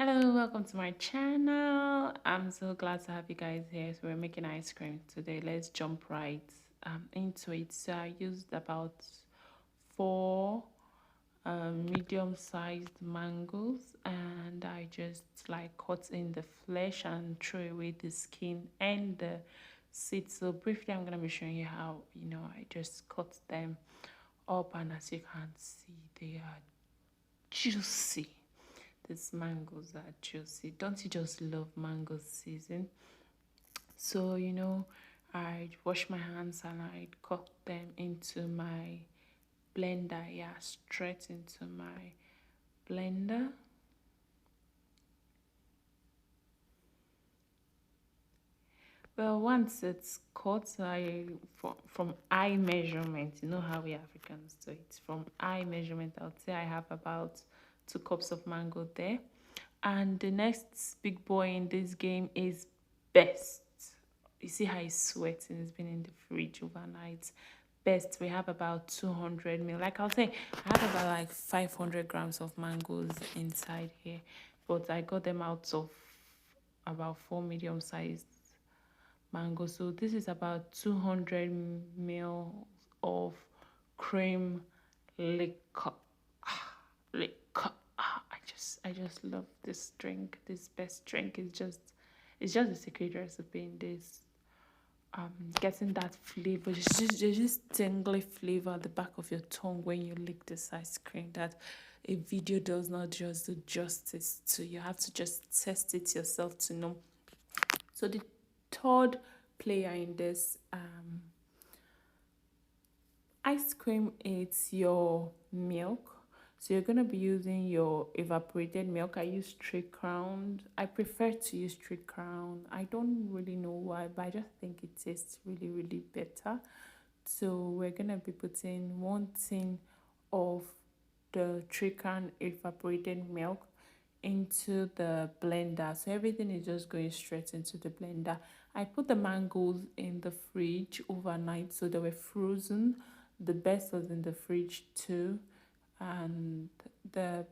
Hello, welcome to my channel. I'm so glad to have you guys here. So we're making ice cream today. Let's jump right into it. So I used about four medium-sized mangoes, and I just like cut in the flesh and throw away the skin and the seeds. So briefly, I'm gonna be showing you how I just cut them up, and as you can see, they are juicy. These mangoes are juicy. Don't you just love mango season? So, I wash my hands and I cut them into my blender. Yeah, straight into my blender. Well, once it's cut, from eye measurement, you know how we Africans do it. From eye measurement, I would say I have about 2 cups of mango there. And the next big boy in this game is best. You see how he's sweating? It's been in the fridge overnight. Best, we have about 200 mil. Like I'll say, I have about like 500 grams of mangoes inside here. But I got them out of about 4 medium-sized mango. So this is about 200 mil of cream liquor. Liquor. I just love this drink. This best drink is just a secret recipe in this. Getting that flavor, just tingly flavor at the back of your tongue when you lick this ice cream that a video does not just do justice to. You have to just test it yourself to know. So the third player in this ice cream is your milk. So you're going to be using your evaporated milk. I use 3 Crown. I prefer to use 3 Crown. I don't really know why, but I just think it tastes really, really better. So we're going to be putting 1 tin of the 3 Crown evaporated milk into the blender. So everything is just going straight into the blender. I put the mangoes in the fridge overnight, so they were frozen. The best was in the fridge too, and the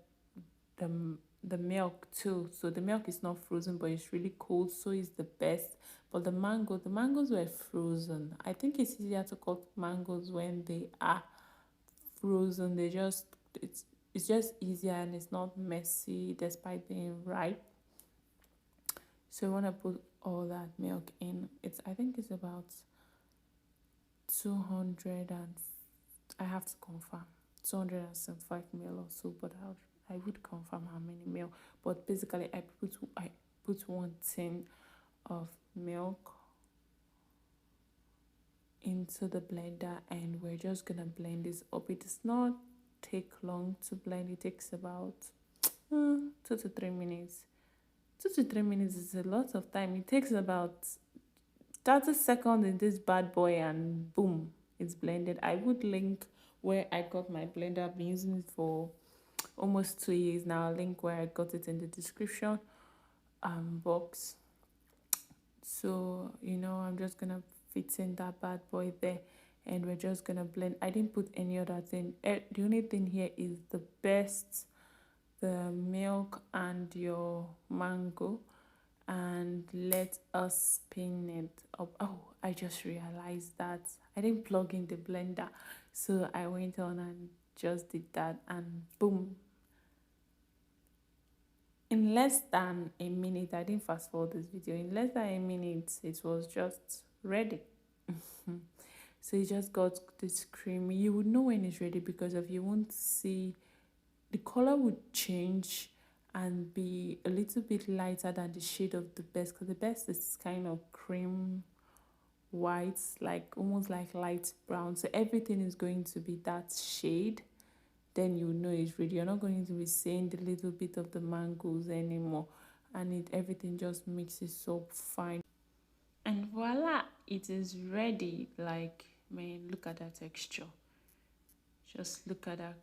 the milk too. So the milk is not frozen, but it's really cold, so it's the best. But the mangoes were frozen. I think it's easier to cut mangoes when they are frozen. It's just easier and it's not messy despite being ripe. So you want to put all that milk in. I think it's about 200, and I have to confirm 275 ml or so, but I would confirm how many ml. But basically I put 1 tin of milk into the blender, and we're just gonna blend this up. It does not take long to blend. It takes about 2 to 3 minutes. 2 to 3 minutes is a lot of time. It takes about 30 seconds in this bad boy, and boom, it's blended. I would link where I got my blender. I've been using it for almost 2 years now. I'll link where I got it in the description box. So I'm just gonna fit in that bad boy there, and we're just gonna blend. I didn't put any other thing. The only thing here is the best, the milk and your mango, and let us spin it up. Oh, I just realized that I didn't plug in the blender, so I went on and just did that, and boom, in less than a minute, I didn't fast forward this video, in less than a minute it was just ready. So you just got this cream. You would know when it's ready because of you won't see the color would change and be a little bit lighter than the shade of the best, because the best is kind of cream white, like almost like light brown. So everything is going to be that shade. Then you know it's ready. You're not going to be seeing the little bit of the mangoes anymore, and everything just mixes so fine. And voila, it is ready. Like, man, look at that texture. Just look at that